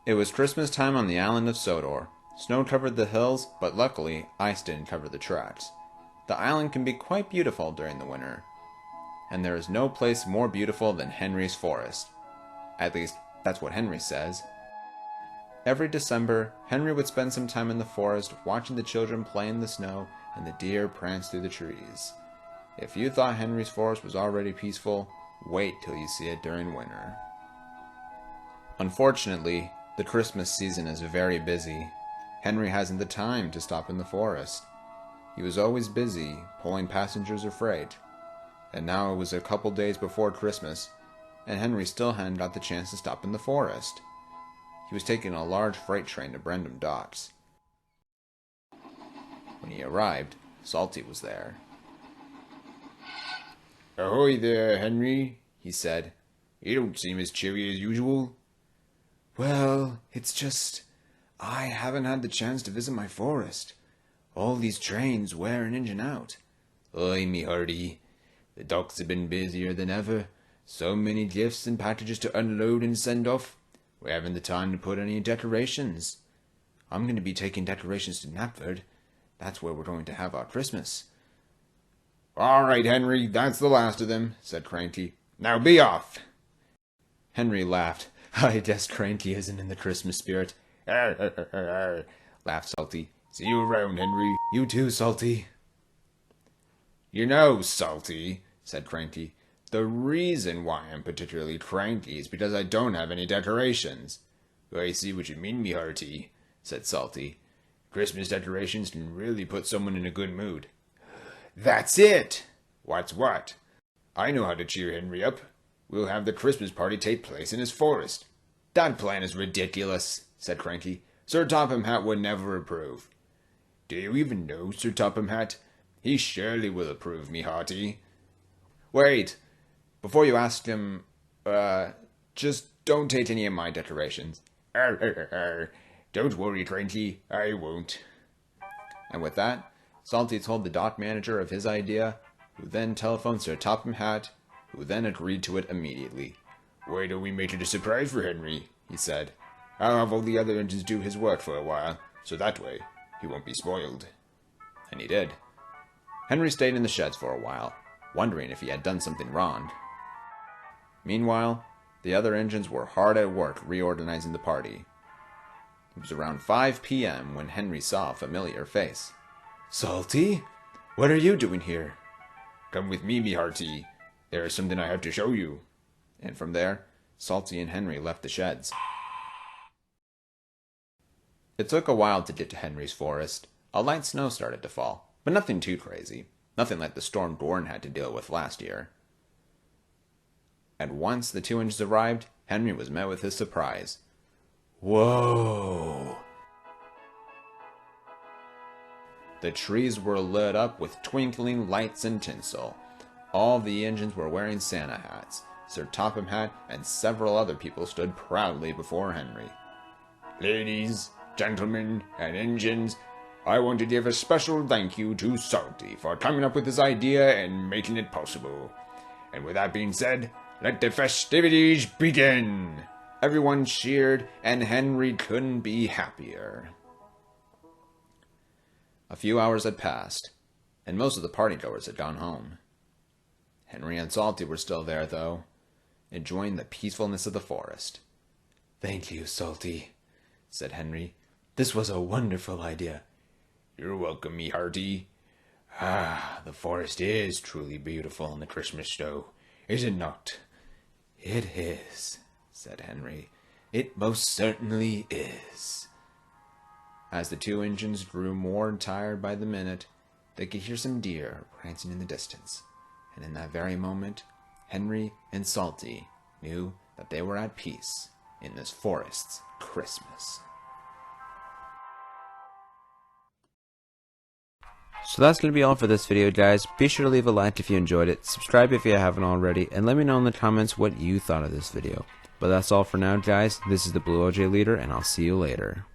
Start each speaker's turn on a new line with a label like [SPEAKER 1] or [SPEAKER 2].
[SPEAKER 1] It was Christmas time on the island of Sodor. Snow covered the hills, but luckily, ice didn't cover the tracks. The island can be quite beautiful during the winter, and there is no place more beautiful than Henry's forest. At least, that's what Henry says. Every December, Henry would spend some time in the forest watching the children play in the snow and the deer prance through the trees. If you thought Henry's forest was already peaceful, wait till you see it during winter. Unfortunately, the Christmas season is very busy. Henry hasn't the time to stop in the forest. He was always busy pulling passengers or freight. And now it was a couple days before Christmas, and Henry still hadn't got the chance to stop in the forest. He was taking a large freight train to Brendam docks. When he arrived, Salty was there.
[SPEAKER 2] "Ahoy there, Henry," he said. "You don't seem as cheery as usual."
[SPEAKER 3] "Well, it's just, I haven't had the chance to visit my forest. All these trains wear an engine out."
[SPEAKER 2] "Aye, me hearty. The docks have been busier than ever. So many gifts and packages to unload and send off. We haven't the time to put any decorations."
[SPEAKER 3] "I'm going to be taking decorations to Knapford. That's where we're going to have our Christmas."
[SPEAKER 2] "All right, Henry, that's the last of them," said Cranky. "Now be off."
[SPEAKER 1] Henry laughed. "I guess Cranky isn't in the Christmas spirit."
[SPEAKER 2] Laughed Salty. "See you around, Henry."
[SPEAKER 3] "You too, Salty."
[SPEAKER 2] "You know, Salty," said Cranky, "the reason why I'm particularly cranky is because I don't have any decorations." "I see what you mean, me hearty," said Salty. "Christmas decorations can really put someone in a good mood." "That's it!" "What's what?" "I know how to cheer Henry up. We'll have the Christmas party take place in his forest." "That plan is ridiculous," said Cranky. "Sir Topham Hatt would never approve." "Do you even know Sir Topham Hatt? He surely will approve, me hearty." "Wait, before you ask him, just don't take any of my decorations." "Don't worry, Cranky, I won't."
[SPEAKER 1] And with that, Salty told the dock manager of his idea, who then telephoned Sir Topham Hatt, who then agreed to it immediately.
[SPEAKER 2] "Why don't we make it a surprise for Henry?" he said. "I'll have all the other engines do his work for a while, so that way he won't be spoiled."
[SPEAKER 1] And he did. Henry stayed in the sheds for a while, wondering if he had done something wrong. Meanwhile, the other engines were hard at work reorganizing the party. It was around 5 p.m. when Henry saw a familiar face.
[SPEAKER 3] "Salty? What are you doing here?"
[SPEAKER 2] "Come with me hearty. There is something I have to show you."
[SPEAKER 1] And from there, Salty and Henry left the sheds. It took a while to get to Henry's forest. A light snow started to fall, but nothing too crazy. Nothing like the storm Gordon had to deal with last year. And once the two engines arrived, Henry was met with his surprise.
[SPEAKER 3] Whoa!
[SPEAKER 1] The trees were lit up with twinkling lights and tinsel. All the engines were wearing Santa hats. Sir Topham Hatt and several other people stood proudly before Henry.
[SPEAKER 2] "Ladies, gentlemen, and engines, I want to give a special thank you to Salty for coming up with this idea and making it possible. And with that being said, let the festivities begin."
[SPEAKER 1] Everyone cheered, and Henry couldn't be happier. A few hours had passed, and most of the partygoers had gone home. Henry and Salty were still there, though, enjoying the peacefulness of the forest.
[SPEAKER 3] "Thank you, Salty," said Henry. "This was a wonderful idea."
[SPEAKER 2] "You're welcome, me hearty. Ah, the forest is truly beautiful in the Christmas snow, is it not?"
[SPEAKER 3] "It is," said Henry. "It most certainly is."
[SPEAKER 1] As the two engines grew more tired by the minute, they could hear some deer prancing in the distance, and in that very moment, Henry and Salty knew that they were at peace in this forest's Christmas. So that's going to be all for this video, guys. Be sure to leave a like if you enjoyed it, subscribe if you haven't already, and let me know in the comments what you thought of this video. But that's all for now, guys. This is the Blue OJ Leader, and I'll see you later.